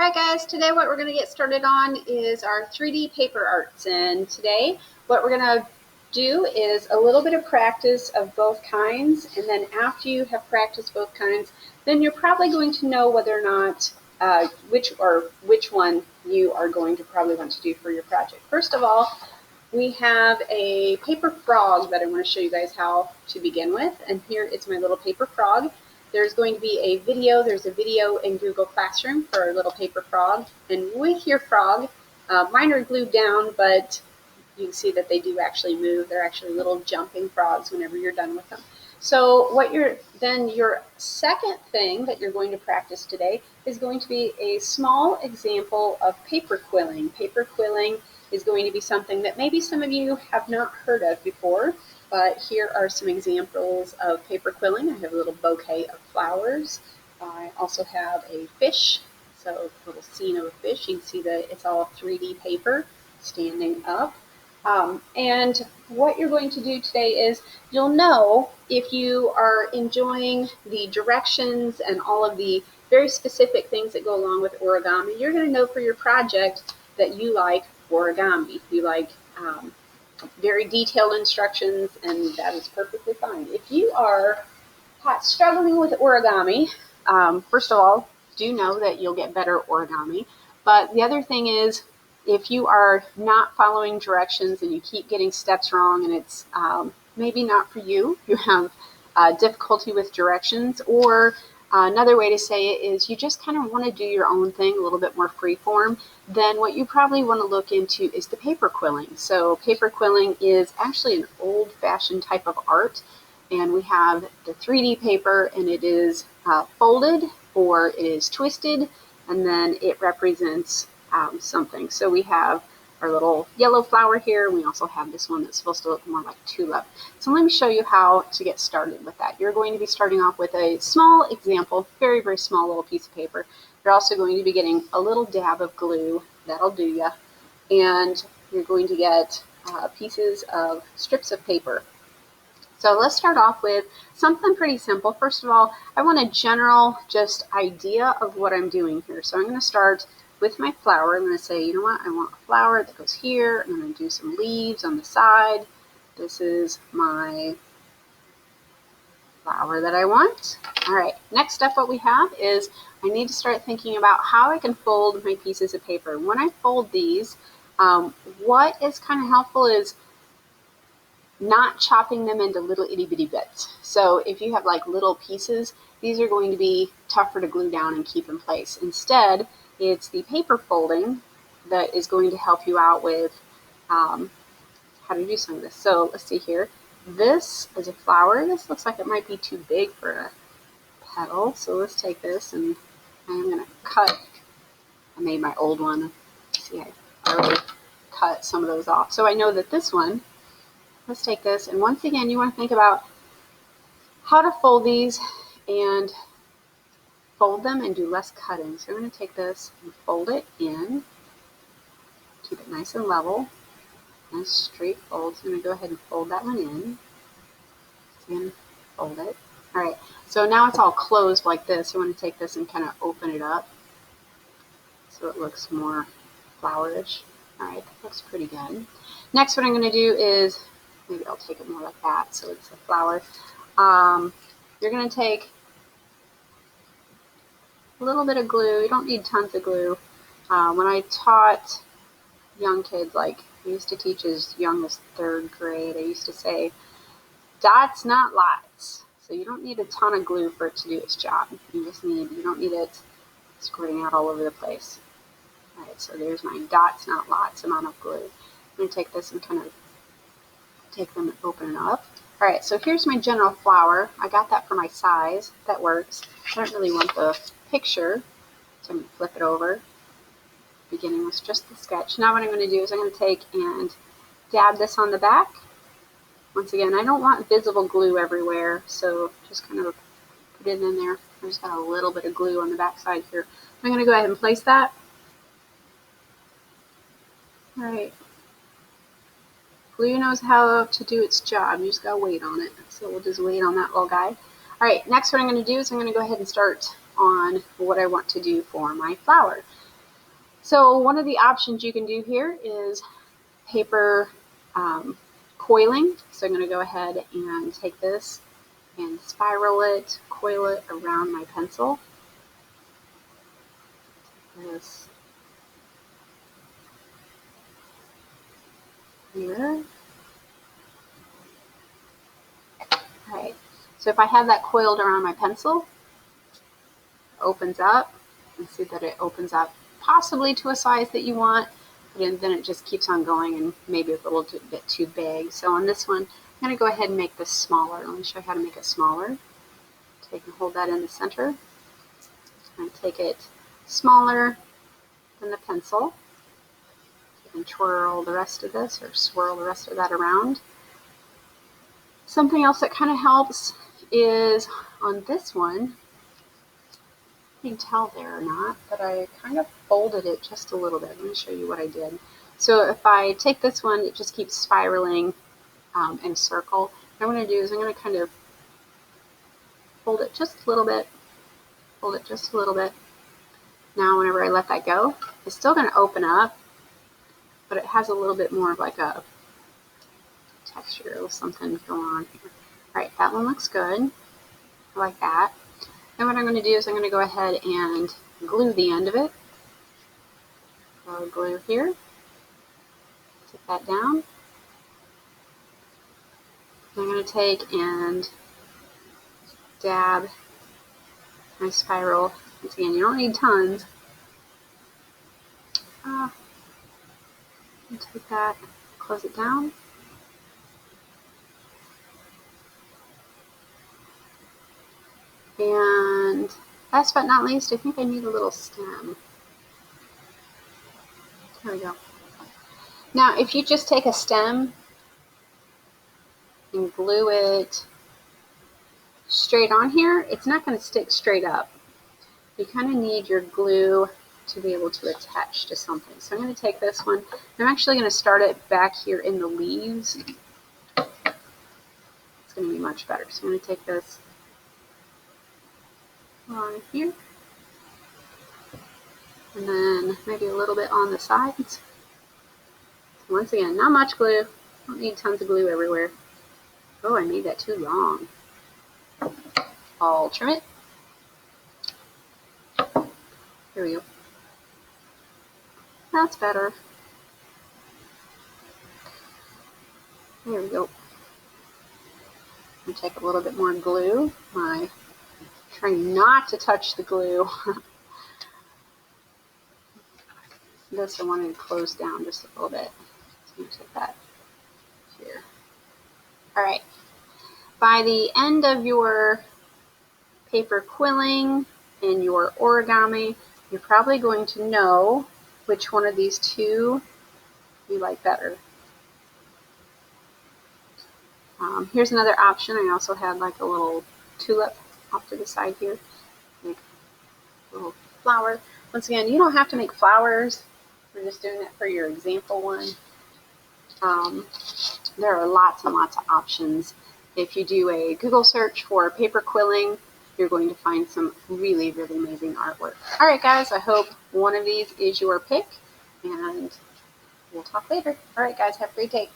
Alright guys, today what we're going to get started on is our 3D paper arts, and today what we're going to do is a little bit of practice of both kinds, and then after you have practiced both kinds, then you're probably going to know whether or not which one you are going to probably want to do for your project. First of all, we have a paper frog that I want to show you guys how to begin with, and here is my little paper frog. There's going to be a video. There's a video in Google Classroom for our little paper frog. And with your frog, mine are glued down, but you can see that they do actually move. They're actually little jumping frogs whenever you're done with them. So your second thing that you're going to practice today is going to be a small example of paper quilling. Paper quilling is going to be something that maybe some of you have not heard of before. But here are some examples of paper quilling. I have a little bouquet of flowers. I also have a fish, so a little scene of a fish. You can see that it's all 3D paper standing up. And what you're going to do today is you'll know if you are enjoying the directions and all of the very specific things that go along with origami. You're going to know for your project that you like origami. You like very detailed instructions, and that is perfectly fine. If you are struggling with origami, first of all, do know that you'll get better origami. But the other thing is, if you are not following directions and you keep getting steps wrong and it's maybe not for you, you have difficulty with directions, or another way to say it is you just kind of want to do your own thing, a little bit more freeform, then what you probably want to look into is the paper quilling. So paper quilling is actually an old-fashioned type of art, and we have the 3D paper, and it is folded or it is twisted, and then it represents something. So we have our little yellow flower here. We also have this one that's supposed to look more like tulip. So let me show you how to get started with that. You're going to be starting off with a small example, very, very small little piece of paper. You're also going to be getting a little dab of glue. That'll do ya. And you're going to get pieces of strips of paper. So let's start off with something pretty simple. First of all, I want a general just idea of what I'm doing here. So I'm going to start with my flower. I'm going to say, you know what, I want a flower that goes here. I'm going to do some leaves on the side. This is my flower that I want. All right, next up what we have is I need to start thinking about how I can fold my pieces of paper. When I fold these, what is kind of helpful is not chopping them into little itty bitty bits. So if you have like little pieces, these are going to be tougher to glue down and keep in place. Instead, it's the paper folding that is going to help you out with how to do some of this. So let's see here. This is a flower. This looks like it might be too big for a petal. So let's take this and I'm going to cut. I made my old one. See, I already cut some of those off. So I know that this one, let's take this. And once again, you want to think about how to fold these and fold them and do less cutting. So I'm going to take this and fold it in, keep it nice and level, nice straight fold. So I'm going to go ahead and fold that one in, and fold it. All right, so now it's all closed like this. So I want to take this and kind of open it up so it looks more flowerish. All right, that looks pretty good. Next, what I'm going to do is, maybe I'll take it more like that so it's a flower. You're going to take a little bit of glue. You don't need tons of glue. When I taught young kids, like I used to teach as young as 3rd grade, I used to say, dots, not lots. So you don't need a ton of glue for it to do its job. You don't need it squirting out all over the place. All right, so there's my dots, not lots amount of glue. I'm going to take this and kind of take them and open it up. All right, so here's my general flower. I got that for my size. That works. I don't really want the picture, so I'm going to flip it over. Beginning with just the sketch. Now what I'm going to do is I'm going to take and dab this on the back. Once again, I don't want visible glue everywhere, so just kind of put it in there. I just got a little bit of glue on the back side here. I'm going to go ahead and place that. All right. Glue knows how to do its job. You just gotta wait on it. So we'll just wait on that little guy. All right, next what I'm gonna do is I'm gonna go ahead and start on what I want to do for my flower. So one of the options you can do here is paper coiling. So I'm going to go ahead and take this and spiral it, coil it around my pencil. This here. Alright, so if I have that coiled around my pencil, it opens up. You can see that it opens up possibly to a size that you want, but then it just keeps on going and maybe a little bit too big. So on this one, I'm going to go ahead and make this smaller. Let me show you how to make it smaller. Take and hold that in the center. And take it smaller than the pencil. And twirl the rest of this, or swirl the rest of that around. Something else that kind of helps is on this one, you can tell there or not, but I kind of folded it just a little bit. Let me show you what I did. So if I take this one, it just keeps spiraling in a circle. What I'm going to do is I'm going to kind of fold it just a little bit, fold it just a little bit. Now whenever I let that go, it's still going to open up, but it has a little bit more of like a texture or something going on here. Alright, that one looks good. I like that. Then what I'm going to do is I'm going to go ahead and glue the end of it. So glue here. Take that down. I'm going to take and dab my spiral. Once again, you don't need tons. Take that, close it down. And last but not least, I think I need a little stem. There we go. Now, if you just take a stem and glue it straight on here, it's not going to stick straight up. You kind of need your glue to be able to attach to something. So I'm going to take this one. I'm actually going to start it back here in the leaves. It's going to be much better. So I'm going to take this on here. And then maybe a little bit on the sides. Once again, not much glue. Don't need tons of glue everywhere. Oh, I made that too long. I'll trim it. Here we go. That's better. There we go. I'm take a little bit more glue. I try not to touch the glue. This I wanted to close down just a little bit. So I'm going to take that here. All right. By the end of your paper quilling and your origami, you're probably going to know which one of these two you like better. Here's another option. I also had like a little tulip off to the side here. Make a little flower. Once again, you don't have to make flowers. We're just doing it for your example one. There are lots and lots of options. If you do a Google search for paper quilling, you're going to find some really, really amazing artwork. All right, guys, I hope one of these is your pick, and we'll talk later. All right, guys, have a great day.